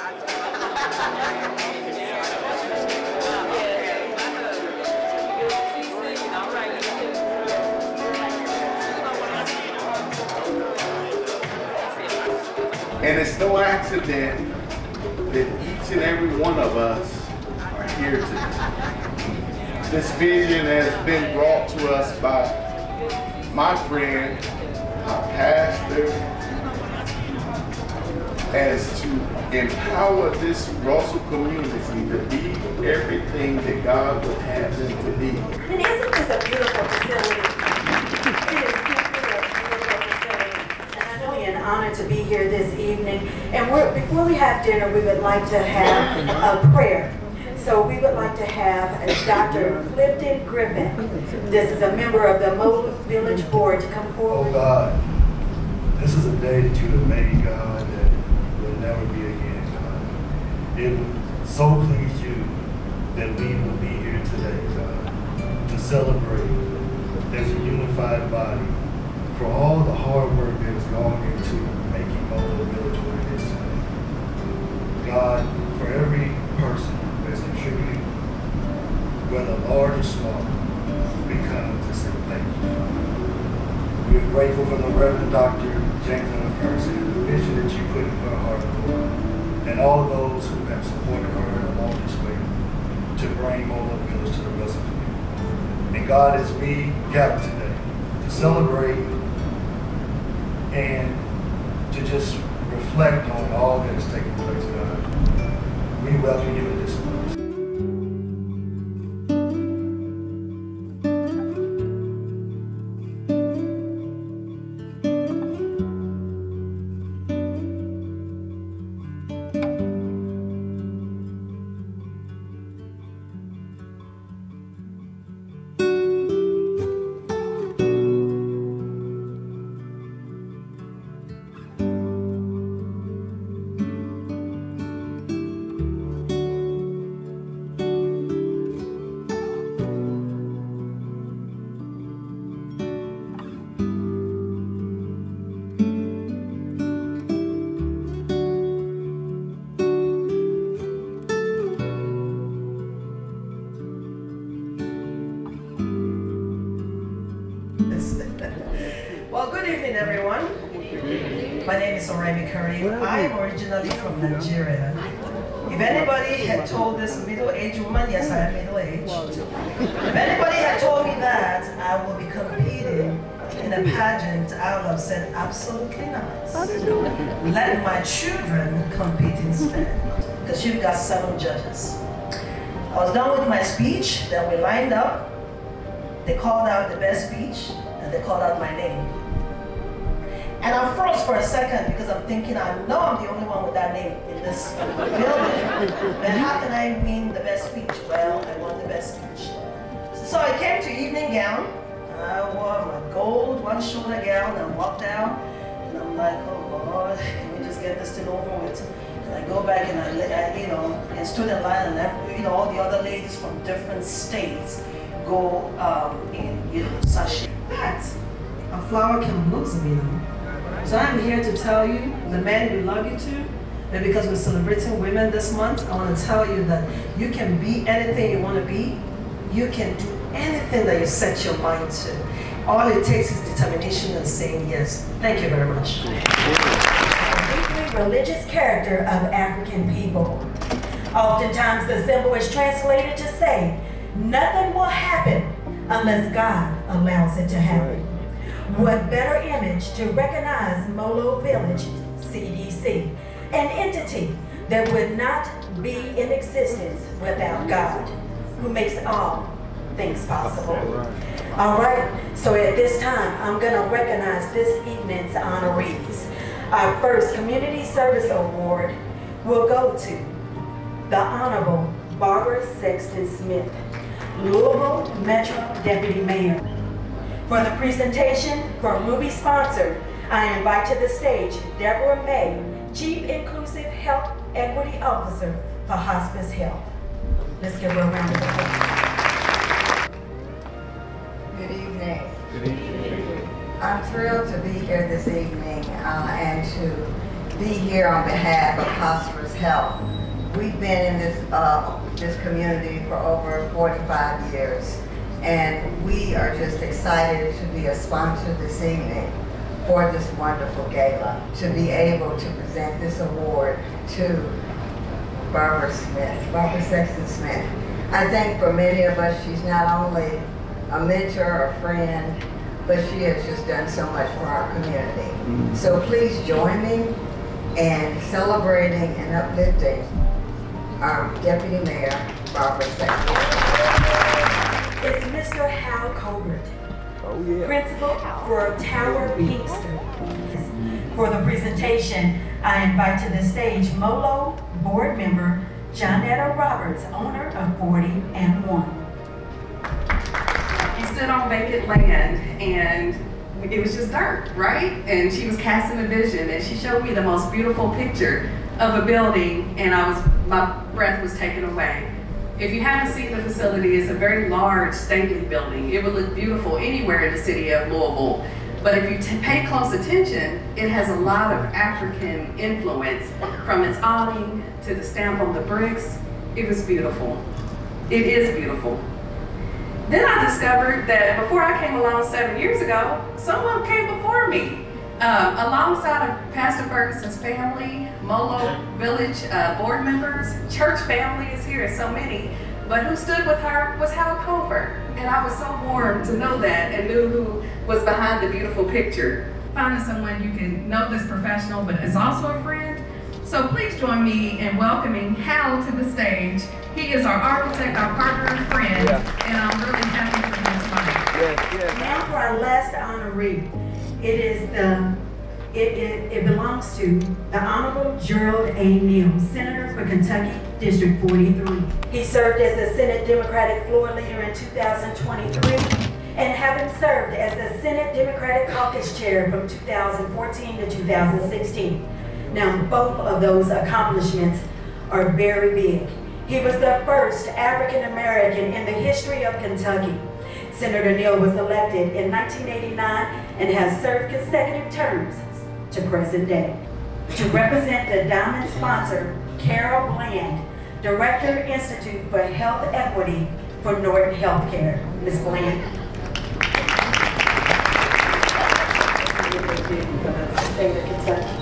And it's no accident that each and every one of us are here today. This vision has been brought to us by my friend, my pastor, as to empower this Russell community to be everything that God would have them to be. And isn't this a beautiful facility? It is simply a beautiful facility. And it's really an honor to be here this evening. And before we have dinner, we would like to have a prayer. So we would like to have Dr. Clifton Griffin. This is a member of the Molo Village Board to come forward. Oh God, this is a day that you have made, God, that will never be again, God. It would so please you that we will be here today, God, to celebrate as a unified body for all the hard work that has gone into making Molo Village what it is today. God, for every person that's contributed, whether large or small, we come to say thank you. We are grateful for the Reverend Dr. Jamesetta Ferguson and the vision that you put in her heart, Lord, and all those who have supported her along this way to bring Molo Village to the rest of the community. And God, as we gather today to celebrate and to just reflect on all that has taken place, God, we welcome you in this place. Well, good evening, everyone. My name is Karim. I am originally from Nigeria. If anybody had told this middle-aged woman, yes, I am middle-aged. If anybody had told me that I will be competing in a pageant, I would have said absolutely not. Let my children compete instead, because you've got 7 judges. I was done with my speech, then we lined up. They called out the best speech, and they called out my name. And I froze for a second because I'm thinking, I know I'm the only one with that name in this building. But how can I win the best speech? Well, I won the best speech. So I came to evening gown. I wore my gold one-shoulder gown and walked out. And I'm like, oh Lord, can we just get this thing over with? And I go back and I and stood in line, and all the other ladies from different states go in sachet. But a flower can bloom, So I'm here to tell you, the men we love you too, but because we're celebrating women this month, I want to tell you that you can be anything you want to be. You can do anything that you set your mind to. All it takes is determination and saying yes. Thank you very much. The deeply religious character of African people. Oftentimes the symbol is translated to say, nothing will happen unless God allows it to happen. What better image to recognize Molo Village, CDC, an entity that would not be in existence without God, who makes all things possible. All right, so at this time, I'm going to recognize this evening's honorees. Our first Community Service Award will go to the Honorable Barbara Sexton Smith, Louisville Metro Deputy Mayor. For the presentation from Ruby Sponsor, I invite to the stage Deborah May, Chief Inclusive Health Equity Officer for Hospice Health. Let's give her a round of applause. Good evening. Good evening. I'm thrilled to be here this evening and to be here on behalf of Hospice Health. We've been in this community for over 45 years, and we are just excited to be a sponsor this evening for this wonderful gala, to be able to present this award to Barbara Sexton Smith. I think for many of us, she's not only a mentor, a friend, but she has just done so much for our community. So please join me in celebrating and uplifting our Deputy Mayor, Barbara Sexton. It's Mr. Hal Colbert, Principal for Tower Pinkston. For the presentation, I invite to the stage Molo board member Jamesetta Roberts, owner of 40 and 1. You stood on vacant land and it was just dirt, right? And she was casting a vision and she showed me the most beautiful picture of a building, and my breath was taken away. If you haven't seen the facility, it's a very large, stately building. It would look beautiful anywhere in the city of Louisville. But if you pay close attention, it has a lot of African influence, from its awning to the stamp on the bricks. It was beautiful. It is beautiful. Then I discovered that before I came along 7 years ago, someone came before me. Alongside of Pastor Ferguson's family, Molo Village board members, church family is here, so many. But who stood with her was Hal Colbert. And I was so warm to know that and knew who was behind the beautiful picture. Finding someone you can know this professional but is also a friend. So please join me in welcoming Hal to the stage. He is our architect, our partner and friend, and I'm really happy for him tonight. Now for our last honoree. It belongs to the Honorable Gerald A. Neal, Senator for Kentucky District 43. He served as the Senate Democratic floor leader in 2023, and having served as the Senate Democratic Caucus Chair from 2014 to 2016. Now, both of those accomplishments are very big. He was the first African American in the history of Kentucky. Senator Neal was elected in 1989 and has served consecutive terms to present day. To represent the Diamond sponsor, Carol Bland, Director, Institute for Health Equity for Norton Healthcare. Ms. Bland. For the state of Kentucky,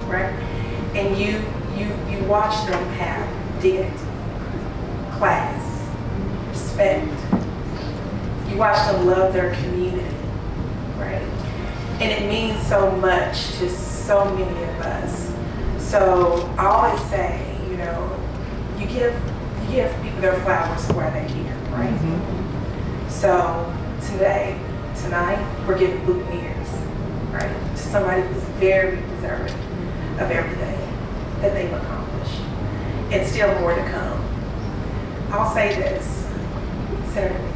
right? And you watch them have dignity, class, respect. You watch them love their community, right? And it means so much to so many of us. So I always say, you know, you give people their flowers while they're here, right? So tonight, we're giving boutonnieres, right? To somebody who's very deserving of everything that they've accomplished. And still more to come. I'll say this, Senator,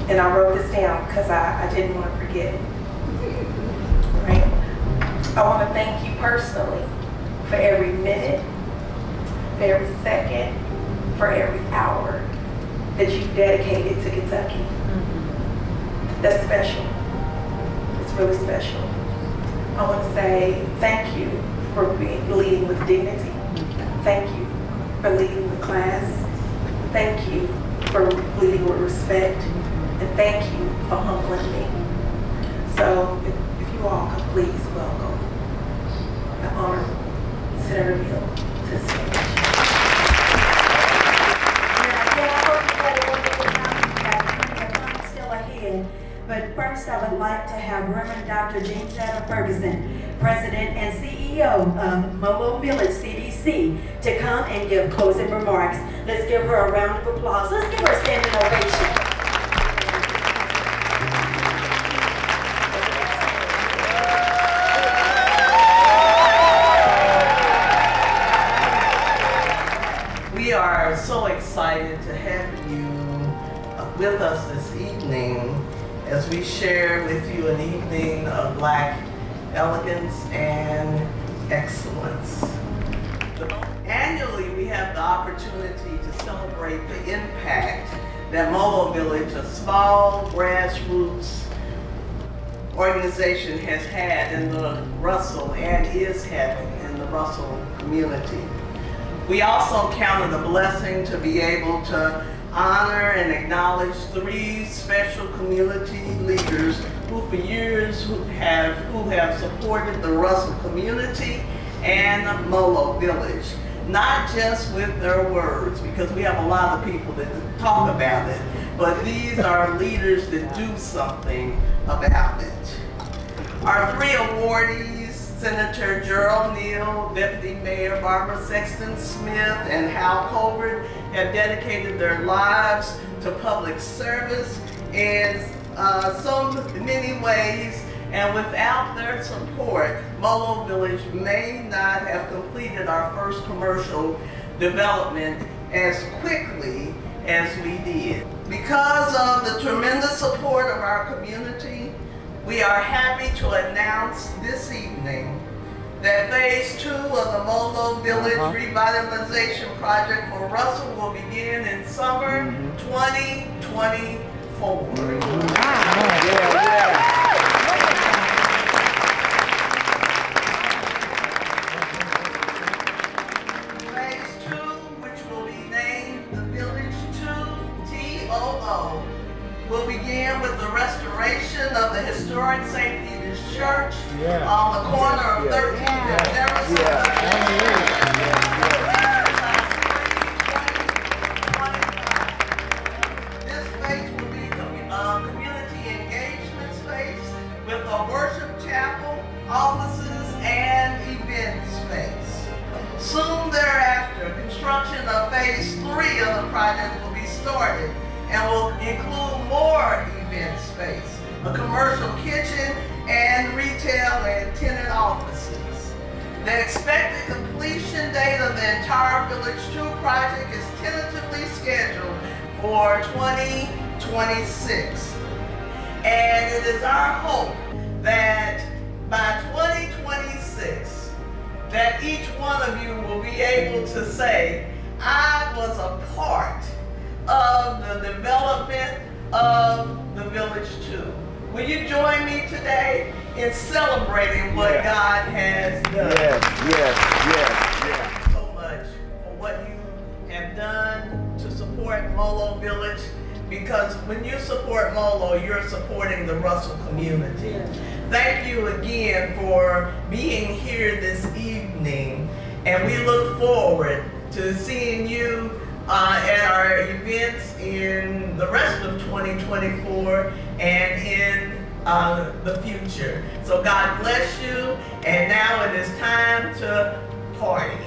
and I wrote this down because I didn't want to forget it, right? I want to thank you personally for every minute, for every second, for every hour that you've dedicated to Kentucky. That's special. It's really special. I want to say thank you for leading with dignity. Thank you for leading with class. Thank you for leading with respect. And thank you for humbling me. So if you all could please welcome the Honorable Senator Neal to the stage. But first, I would like to have Reverend Dr. Jamesetta Ferguson, President and CEO of Molo Village CDC, to come and give closing remarks. Let's give her a round of applause. Let's give her a standing ovation. We are so excited to have you with us this evening as we share with you an evening of Black elegance and excellence. Annually, we have the opportunity to celebrate the impact that Molo Village, a small grassroots organization has had in the Russell and is having in the Russell community. We also count it a blessing to be able to honor and acknowledge 3 special community leaders who for years who have supported the Russell community and Molo village. Not just with their words, because we have a lot of people that talk about it, but these are leaders that do something about it. Our 3 awardees, Senator Gerald Neal, Deputy Mayor Barbara Sexton Smith, and Hal Colbert, have dedicated their lives to public service in so many ways, and without their support, Molo Village may not have completed our first commercial development as quickly as we did. Because of the tremendous support of our community, we are happy to announce this evening that Phase 2 of the Molo Village Revitalization Project for Russell will begin in summer 2024. Phase 2, which will be named the Village 2 TOO, will begin with the restoration of the historic St. Peter's Church on the corner of 13th and Ferguson. This space will be a community engagement space with a worship chapel, offices, and event space. Soon thereafter, construction of Phase 3 of the project will be started and will include more event space, a commercial kitchen, and retail and tenant offices. The expected completion date of the entire Village 2 project is tentatively scheduled for 2026. And it is our hope that by 2026, that each one of you will be able to say, I was a part of the development of the Village 2. Will you join me today in celebrating what God has done? Yes. Thank you so much for what you have done to support Molo Village, because when you support Molo, you're supporting the Russell community. Thank you again for being here this evening, and we look forward to seeing you at our events in the rest of 2024 and in the future. So God bless you, and now it is time to party.